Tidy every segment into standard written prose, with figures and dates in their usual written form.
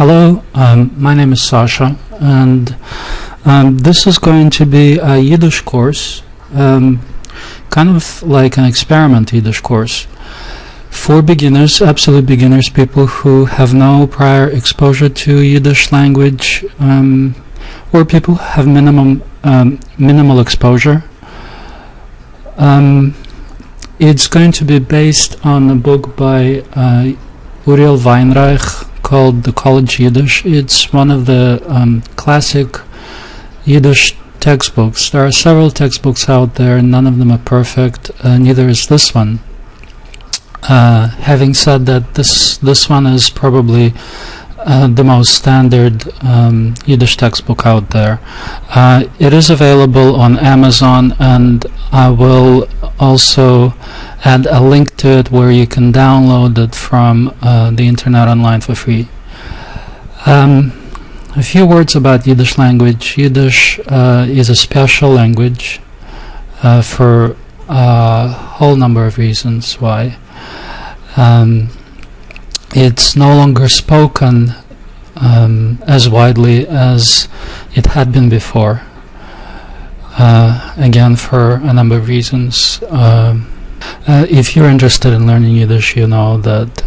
Hello, my name is Sasha, and this is going to be a Yiddish course, kind of like an experiment Yiddish course for beginners, absolute beginners, people who have no prior exposure to Yiddish language, or people who have minimal exposure. It's going to be based on a book by Uriel Weinreich called The College Yiddish. It's one of the classic Yiddish textbooks. There are several textbooks out there, none of them are perfect, neither is this one. Having said that, this one is probably the most standard Yiddish textbook out there. It is available on Amazon, and I will also add a link to it where you can download it from the internet online for free. A few words about Yiddish language. Yiddish is a special language for a whole number of reasons why. It's no longer spoken as widely as it had been before, again for a number of reasons. If you're interested in learning Yiddish, you know that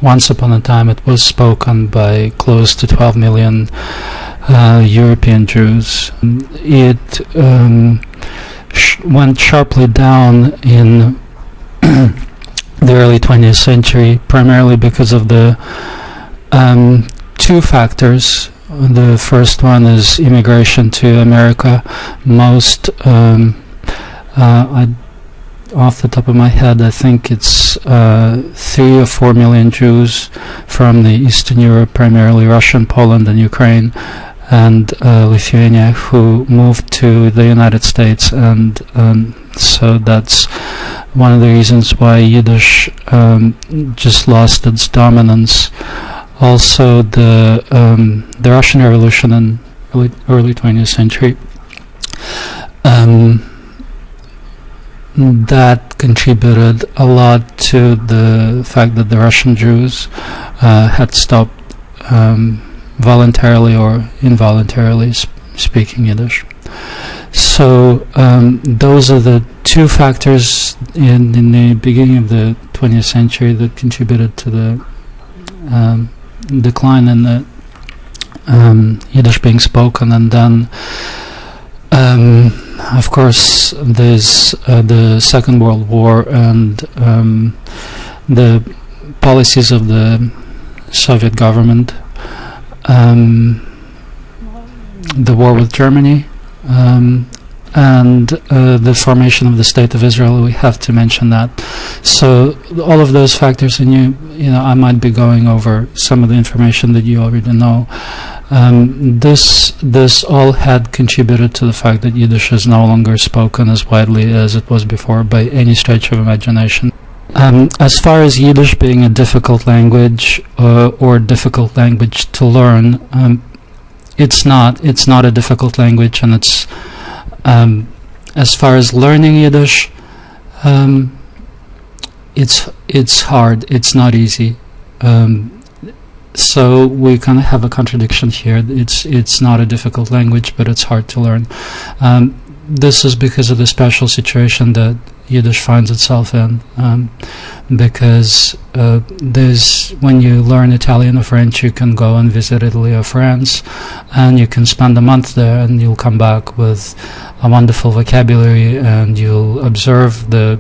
once upon a time it was spoken by close to 12 million European Jews. It went sharply down in the early 20th century, primarily because of the two factors. The first one is immigration to America. Most, off the top of my head, I think it's 3 or 4 million Jews from the Eastern Europe, primarily Russia, Poland, and Ukraine, and Lithuania, who moved to the United States, and so that's one of the reasons why Yiddish just lost its dominance. Also, the Russian Revolution in early 20th century, that contributed a lot to the fact that the Russian Jews had stopped voluntarily or involuntarily speaking Yiddish. So those are the two factors in the beginning of the 20th century that contributed to the decline in the Yiddish being spoken. And then of course there's the Second World War and the policies of the Soviet government, the war with Germany, and the formation of the State of Israel. We have to mention that. So all of those factors, and you know, I might be going over some of the information that you already know. This all had contributed to the fact that Yiddish is no longer spoken as widely as it was before by any stretch of imagination. As far as Yiddish being a difficult language or difficult language to learn, it's not a difficult language, and it's as far as learning Yiddish, it's hard. It's not easy. So we kind of have a contradiction here. It's not a difficult language, but it's hard to learn. This is because of the special situation that Yiddish finds itself in, because when you learn Italian or French, you can go and visit Italy or France, and you can spend a month there, and you'll come back with a wonderful vocabulary, and you'll observe the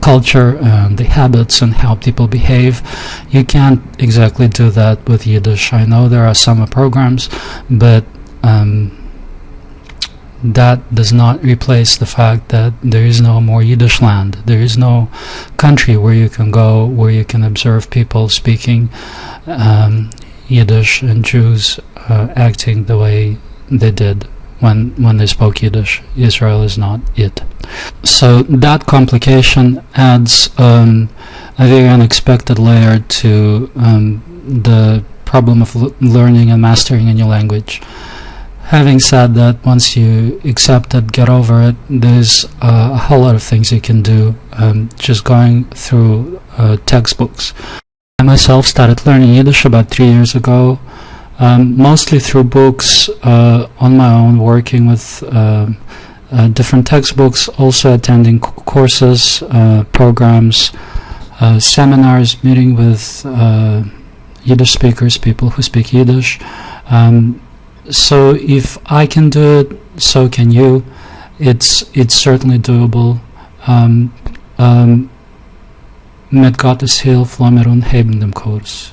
culture and the habits and how people behave. You can't exactly do that with Yiddish. I know there are summer programs, but that does not replace the fact that there is no more Yiddish land. There is no country where you can go where you can observe people speaking Yiddish and Jews acting the way they did when they spoke Yiddish. Israel is not it. So that complication adds a very unexpected layer to the problem of learning and mastering a new language. Having said that, once you accept it, get over it, there's a whole lot of things you can do just going through textbooks. I myself started learning Yiddish about 3 years ago, mostly through books, on my own, working with different textbooks, also attending courses, programs, seminars, meeting with Yiddish speakers, people who speak Yiddish. So if I can do it, so can you. It's certainly doable. Mit Gottes Hilfe lassen wir uns heben dem Kurs.